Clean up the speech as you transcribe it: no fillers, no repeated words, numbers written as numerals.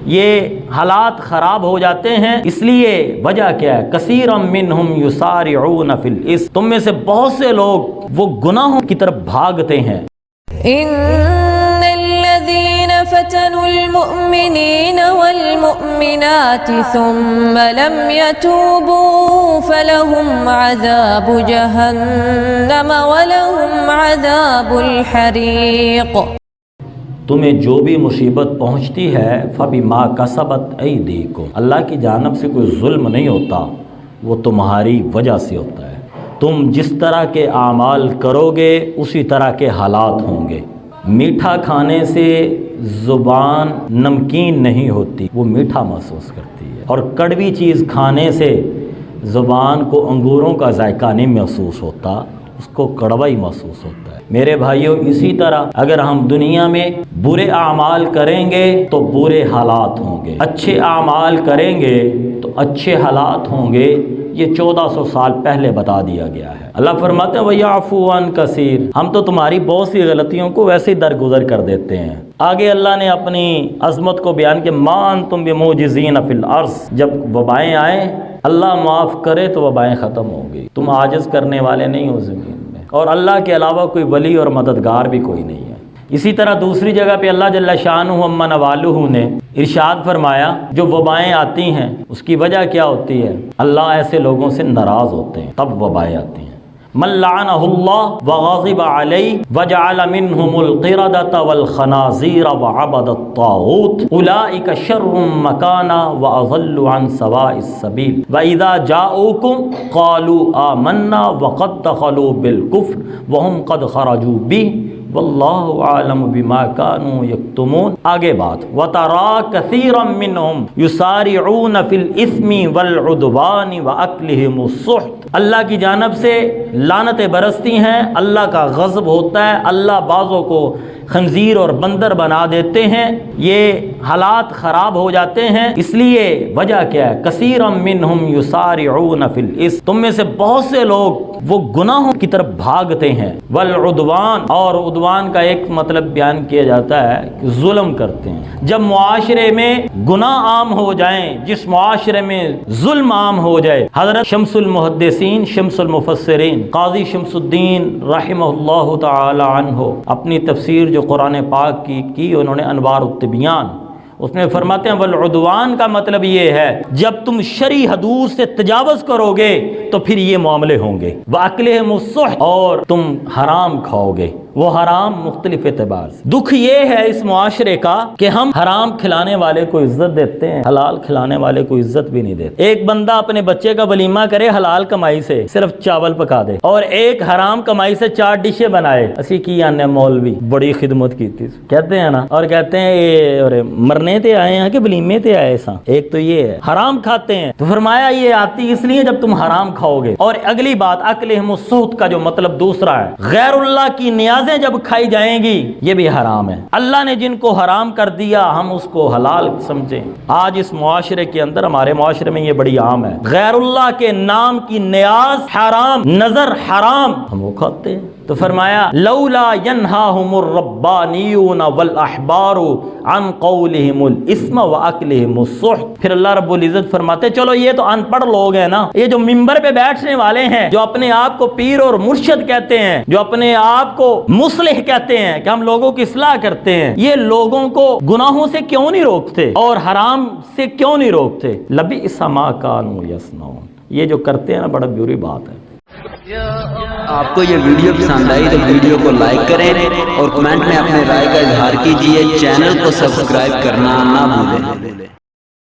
یہ حالات خراب ہو جاتے ہیں، اس لیے وجہ کیا ہے؟ کثیرا منہم یسارعون فی الاسم، تم میں سے بہت سے لوگ وہ گناہوں کی طرف بھاگتے ہیں۔ ان الذين فتنوا المؤمنين والمؤمنات ثم لم يتوبوا فلهم عذاب جہنم ولهم عذاب الحریق۔ تمہیں جو بھی مصیبت پہنچتی ہے فبما کسبت ایدیکم، اللہ کی جانب سے کوئی ظلم نہیں ہوتا، وہ تمہاری وجہ سے ہوتا ہے۔ تم جس طرح کے اعمال کرو گے اسی طرح کے حالات ہوں گے۔ میٹھا کھانے سے زبان نمکین نہیں ہوتی، وہ میٹھا محسوس کرتی ہے، اور کڑوی چیز کھانے سے زبان کو انگوروں کا ذائقہ نہیں محسوس ہوتا، اس کو کڑوا ہی محسوس ہوتا ہے۔ میرے بھائیوں، اسی طرح اگر ہم دنیا میں برے اعمال کریں گے تو برے حالات ہوں گے، اچھے اعمال کریں گے تو اچھے حالات ہوں گے۔ یہ 1400 سال پہلے بتا دیا گیا ہے۔ اللہ فرماتے ہیں وَيَعْفُو عَنْ كَثِيرٍ، ہم تو تمہاری بہت سی غلطیوں کو ویسے ہی درگزر کر دیتے ہیں۔ آگے اللہ نے اپنی عظمت کو بیان کہ مَا أَنْتُمْ بِمُعْجِزِينَ فِي الْأَرْضِ، جب وبائیں آئیں اللہ معاف کرے تو وبائیں ختم ہوں گی، تم عاجز کرنے والے نہیں ہو زمین میں، اور اللہ کے علاوہ کوئی ولی اور مددگار بھی کوئی نہیں ہے۔ اسی طرح دوسری جگہ پہ اللہ جل شانہ عما نوالہ نے ارشاد فرمایا جو وبائیں آتی ہیں اس کی وجہ کیا ہوتی ہے؟ اللہ ایسے لوگوں سے ناراض ہوتے ہیں تب وبائیں آتی ہیں۔ من لعنہ اللہ وغضب علیہ وجعل منہم القردۃ والخنازیر وعبد الطاغوت اولئک شر مکانا واضل عن سواء السبیل واذا جاؤکم قالوا آمنا وقد دخلوا بالکفر وہم قد خرجوا بہ واللہ عالم بما كانوا یکتمون۔ آگے بات وَتَرَى كَثِيرًا مِّنْهُمْ يُسَارِعُونَ فِي الْإِثْمِ وَالْعُدْوَانِ وَأَكْلِهِمُ السُّحْتَ، اللہ کی جانب سے لعنتیں برستی ہیں، اللہ کا غضب ہوتا ہے، اللہ بعضوں کو خنزیر اور بندر بنا دیتے ہیں، یہ حالات خراب ہو جاتے ہیں۔ اس لیے وجہ کیا ہے؟ کثیرا منہم یسارعون فی الاسم، تم میں سے بہت سے لوگ وہ گناہوں کی طرف بھاگتے ہیں۔ والعدوان، اور عدوان کا ایک مطلب بیان کیا جاتا ہے کہ ظلم کرتے ہیں۔ جب معاشرے میں گناہ عام ہو جائیں، جس معاشرے میں ظلم عام ہو جائے، حضرت شمس المحدثین شمس المفسرین قاضی شمس الدین رحمہ اللہ تعالی عنہ اپنی تفسیر جو قرآن پاک کی انہوں نے انوار الطبیان، اس میں فرماتے ہیں والعدوان کا مطلب یہ ہے جب تم شرعی حدود سے تجاوز کرو گے تو پھر یہ معاملے ہوں گے۔ وَأَكْلِهِمُ السُّحْتَ، اور تم حرام کھاؤ گے، وہ حرام مختلف اعتبار سے۔ دکھ یہ ہے اس معاشرے کا کہ ہم حرام کھلانے والے کو عزت دیتے ہیں، حلال کھلانے والے کو عزت بھی نہیں دیتے۔ ایک بندہ اپنے بچے کا ولیمہ کرے حلال کمائی سے، صرف چاول پکا دے، اور ایک حرام کمائی سے 4 ڈشیں بنائے۔ اسی کی آنے مولوی بڑی خدمت کی تھی کہتے ہیں نا، اور کہتے ہیں یہ مرنے تے آئے ہیں کہ ولیمے تے آئے سا، ایک تو یہ ہے حرام کھاتے ہیں۔ تو فرمایا یہ آتی اس لیے جب تم حرام کھاؤ گے۔ اور اگلی بات اکلہم السحت کا جو مطلب دوسرا ہے، غیر اللہ کی نیازیں جب کھائی جائیں گی یہ بھی حرام ہے۔ اللہ نے جن کو حرام کر دیا ہم اس کو حلال سمجھیں۔ آج اس معاشرے کے اندر، ہمارے معاشرے میں یہ بڑی عام ہے، غیر اللہ کے نام کی نیاز حرام، نظر حرام، ہم وہ کھاتے ہیں۔ تو فرمایا لولا ینہاہم الربانیون والاحبار عن قولہم الاسم واکلہم السحت۔ پھر اللہ رب العزت فرماتے چلو یہ تو ان پڑھ لوگ ہیں نا، یہ جو منبر پہ بیٹھنے والے ہیں، جو اپنے آپ کو پیر اور مرشد کہتے ہیں، جو اپنے آپ کو مصلح کہتے ہیں کہ ہم لوگوں کی اصلاح کرتے ہیں، یہ لوگوں کو گناہوں سے کیوں نہیں روکتے اور حرام سے کیوں نہیں روکتے؟ لبئس ما کانوا یصنعون، یہ جو کرتے ہیں نا بڑا بری بات ہے۔ آپ کو یہ ویڈیو پسند آئی تو ویڈیو کو لائک کریں اور کمنٹ میں اپنے رائے کا اظہار کیجیے، چینل کو سبسکرائب کرنا نہ بھولیں۔